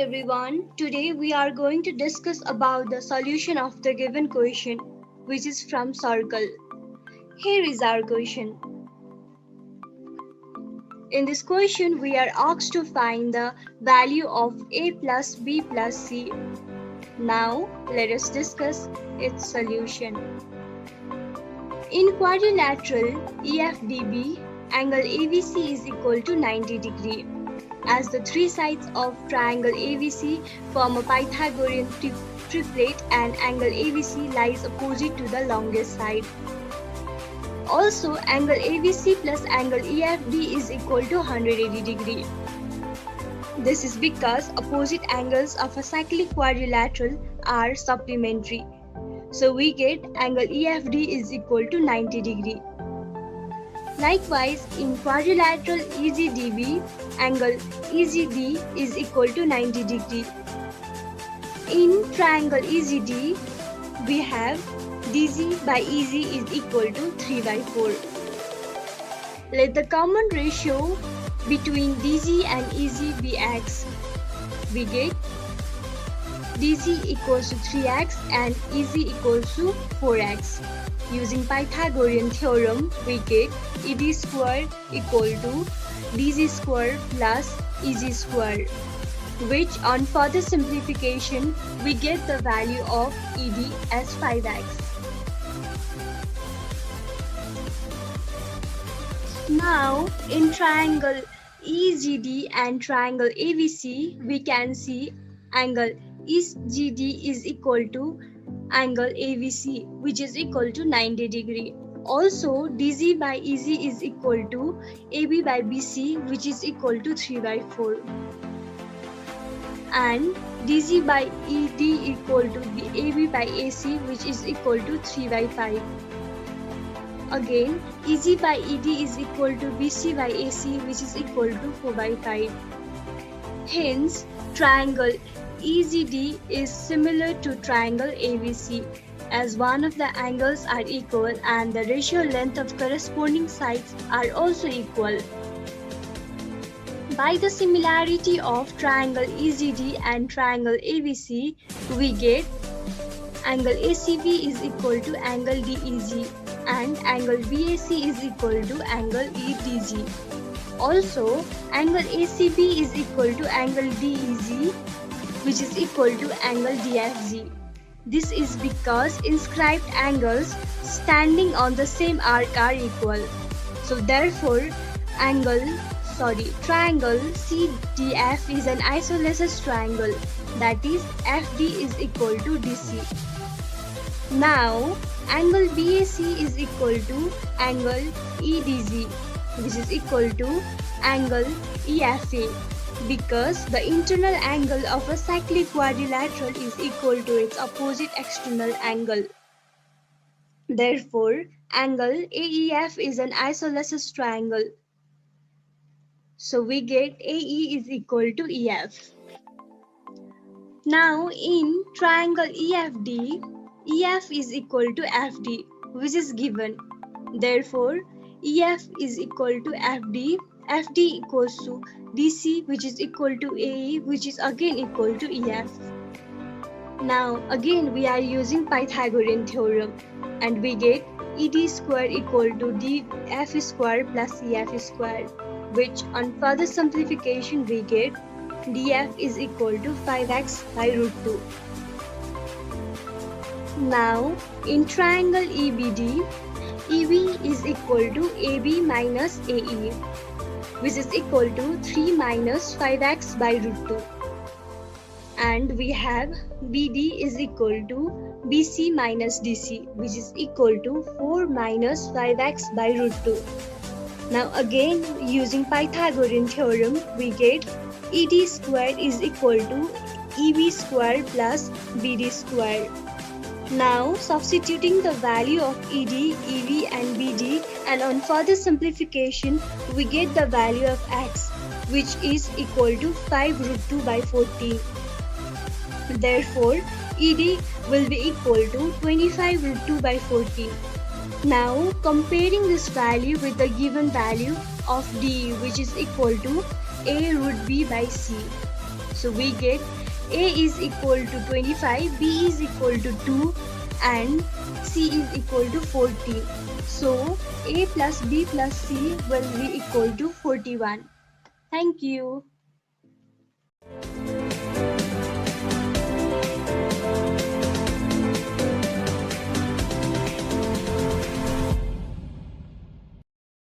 everyone. Today we are going to discuss about the solution of the given question, which is from circle. Here is our question. In this question we are asked to find the value of a plus b plus c. Now let us discuss its solution. In quadrilateral EFDB, angle AVC is equal to 90 degree. As the three sides of triangle AVC form a Pythagorean triplet and angle AVC lies opposite to the longest side. Also, angle AVC plus angle EFD is equal to 180 degree. This is because opposite angles of a cyclic quadrilateral are supplementary. So we get angle EFD is equal to 90 degree. Likewise, in quadrilateral EGDB, angle EGD is equal to 90 degree. In triangle EGD, we have DG by EG is equal to 3 by 4. Let the common ratio between DG and EG be x. We get DG equals to 3x and EG equals to 4x. Using Pythagorean theorem, we get ED square equal to DG square plus EG square, which on further simplification, we get the value of ED as 5x. Now, in triangle EGD and triangle AVC, we can see angle EGD is equal to angle AVC, which is equal to 90 degree. Also, DG by EG is equal to AB by BC, which is equal to 3 by 4. And DG by ED equal to AB by AC, which is equal to 3 by 5. Again, EG by ED is equal to BC by AC, which is equal to 4 by 5. Hence, triangle EGD is similar to triangle AVC, as one of the angles are equal and the ratio length of corresponding sides are also equal. By the similarity of triangle EGD and triangle AVC, we get angle ACB is equal to angle DEG and angle BAC is equal to angle EDG. Also, angle ACB is equal to angle DEG, which is equal to angle DFG. This is because inscribed angles standing on the same arc are equal. So therefore, triangle CDF is an isosceles triangle, that is FD is equal to DC. Now, angle BAC is equal to angle EDG, which is equal to angle EFA, because the internal angle of a cyclic quadrilateral is equal to its opposite external angle. Therefore, angle AEF is an isosceles triangle. So we get AE is equal to EF. Now in triangle EFD, EF is equal to FD, which is given. Therefore, EF is equal to FD, FD equals to DC, which is equal to AE, which is again equal to EF. Now again we are using Pythagorean theorem and we get ED square equal to DF square plus EF square, which on further simplification we get DF is equal to 5x by root 2. Now in triangle EBD, EB is equal to AB minus AE, which is equal to 3 minus 5x by root 2. And we have BD is equal to BC minus DC, which is equal to 4 minus 5x by root 2. Now again, using Pythagorean theorem, we get ED square is equal to EB square plus BD square. Now substituting the value of ED, EV and BD, and on further simplification we get the value of x, which is equal to 5 root 2 by 14. Therefore, ED will be equal to 25 root 2 by 14. Now comparing this value with the given value of D, which is equal to A root B by C. So we get A is equal to 25, B is equal to 2 and C is equal to 40. So A plus B plus C will be equal to 41. Thank you.